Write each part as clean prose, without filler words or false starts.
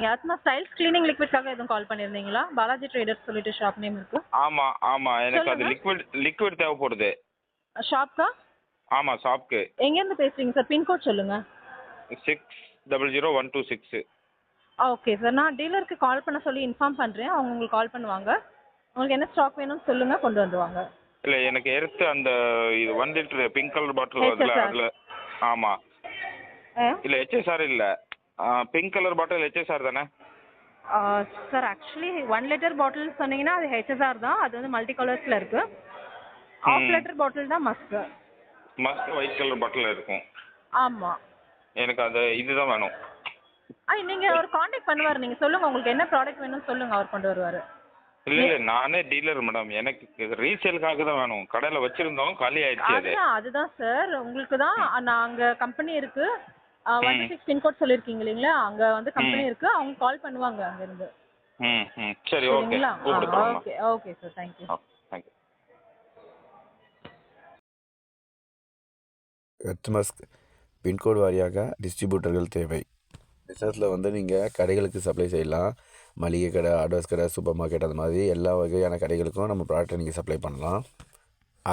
நீங்க ஆத்மா styles cleaning லிக்விட்காக எதுவும் கால் பண்ணியிருந்தீங்களா? பாலாஜி ட்ரேடர்ஸ் சொல்லிட்டு ஷாப் நேம் இருக்கு. ஆமா ஆமா எனக்கு அது லிக்விட் தேவைப்படுது. ஷாப்க்கா? ஆமா ஷாப்க்கு. எங்கேருந்து பேசுறீங்க சார்? பின்கோட் சொல்லுங்க. 600126. ஓகே சார், நான் டீலருக்கு கால் பண்ண சொல்லி இன்ஃபார்ம் பண்ணுறேன். அவங்க உங்களுக்கு கால் பண்ணுவாங்க. உங்களுக்கு என்ன ஸ்டாக் வேணும்னு சொல்லுங்க, கொண்டு வந்துருவாங்க. இல்லை எனக்கு எடுத்து அந்த இது 1 லிட்டரு பிங்க் கலர் பாட்டில் வருதுல அதில். ஆமாம். இல்லை ஹெச்எஸ்ஆர் இல்லை, பிங்க் கலர் பாட்டில் ஹெச்எஸ்ஆர் தானே? சார் ஆக்சுவலி 1 லிட்டர் பாட்டில் சொன்னீங்கன்னா அது ஹெச்எஸ்ஆர் தான். அது வந்து மல்டி கலர்ஸில் இருக்குது. ½ லிட்டர் பாட்டில் தான் மஸ்க் ஒயிட் கலர் பாட்டில் இருக்கும். ஆமாம். எனக்கு அது இதுதான் வேணும். நீங்கள் அவர் காண்டாக்ட் பண்ணுவார். நீங்கள் சொல்லுங்கள் உங்களுக்கு என்ன ப்ராடக்ட் வேணும்னு சொல்லுங்கள், அவர் கொண்டு வருவார். இல்லை இல்லை நானே டீலர் மேடம், எனக்கு ரீசேலுக்காக தான் வேணும். கடையில் வச்சுருந்தோம், காலி ஆயிடுச்சு. அதுதான் சார், உங்களுக்கு தான். அங்கே கம்பெனி இருக்குது. 126 பின்கோட் சொல்லியிருக்கீங்க இல்லைங்களா, அங்கே வந்து கம்பெனி இருக்குது. அவங்க கால் பண்ணுவாங்க அங்கேருந்து. சரி okay. Okay okay sir, thank you. Thank you. Earthmusk pincode வாரியாக டிஸ்ட்ரிபியூட்டர்கள் தேவை. பிஸ்னஸில் வந்து நீங்கள் கடைகளுக்கு சப்ளை செய்யலாம். மளிகை கடை, ஆர்டர்ஸ் கடை, சூப்பர் மார்க்கெட், அது மாதிரி எல்லா வகையான கடைகளுக்கும் நம்ம ப்ராடக்ட்டை நீங்கள் சப்ளை பண்ணலாம்.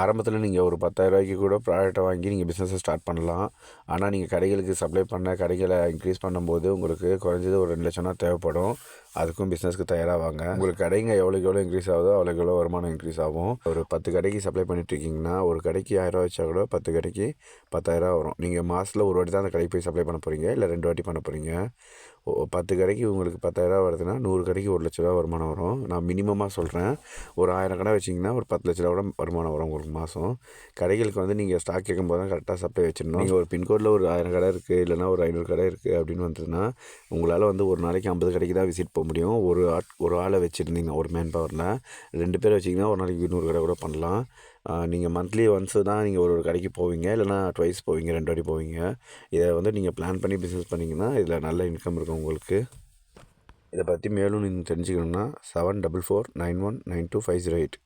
ஆரம்பத்தில் நீங்கள் ஒரு 10,000 ரூபாய்க்கு கூட ப்ராடக்ட்டை வாங்கி நீங்கள் பிஸ்னஸை ஸ்டார்ட் பண்ணலாம். ஆனால் நீங்கள் கடைகளுக்கு சப்ளை பண்ண, கடைகளை இன்க்ரீஸ் பண்ணும்போது உங்களுக்கு குறைஞ்சது ஒரு 2 லட்சம் தான் தேவைப்படும். அதுக்கும் பிஸ்னஸ்க்கு தயாராவாங்க. உங்களுக்கு கடைங்க எவ்வளோக்கு எவ்வளோ இன்க்ரீஸ் ஆகுதோ அவ்வளோக்கு எவ்வளோ வருமானம் இன்க்ரீஸ் ஆகும். ஒரு 10 கடைக்கு சப்ளை பண்ணிட்டுருக்கீங்கன்னா ஒரு கடைக்கு 1000 ரூபா வச்சா கூட 10 கடைக்கு 10,000 வரும். நீங்கள் மாதத்தில் ஒரு வாட்டி தான் அந்த கடைக்கு போய் சப்ளை பண்ண போகிறீங்க, இல்லை 2 வாட்டி பண்ண போகிறீங்க. 10 கடைக்கு உங்களுக்கு 10,000 வருதுன்னா 100 கடைக்கு 1 லட்ச ரூபா வருமானம் வரும். நான் மினிமமாக சொல்கிறேன். ஒரு 1000 கடை வச்சிங்கன்னா ஒரு 10 லட்ச ரூபா கூட வருமானம் வரும் உங்களுக்கு மாதம். கடைகளுக்கு வந்து நீங்கள் ஸ்டாக் கேட்கும்போது தான் கரெக்டாக சப்ளை வச்சிடணும். நீங்கள் ஒரு பின்கோடில் ஒரு 1000 கடை இருக்குது, இல்லைனா ஒரு 500 கடை இருக்குது அப்படின்னு வந்ததுன்னா உங்களால் வந்து ஒரு நாளைக்கு 50 கடைக்கு தான் விசிட் போக முடியும். ஒரு ஆளை வச்சுருந்தீங்கன்னா, ஒரு மேன் பவரில் 2 பேர் வச்சிங்கன்னா ஒரு நாளைக்கு 100 கடை கூட பண்ணலாம். நீங்கள் மந்த்லி ஒன்ஸு தான் நீங்கள் ஒரு கடைக்கு போவீங்க, இல்லைனா ட்வைஸ் போவீங்க, 2 வாட்டி போவீங்க. இதை வந்து நீங்கள் பிளான் பண்ணி பிஸ்னஸ் பண்ணிங்கன்னா இதில் நல்ல இன்கம் இருக்கும் உங்களுக்கு. இதை பற்றி மேலும் நீங்கள் தெரிஞ்சுக்கணுன்னா 7449192508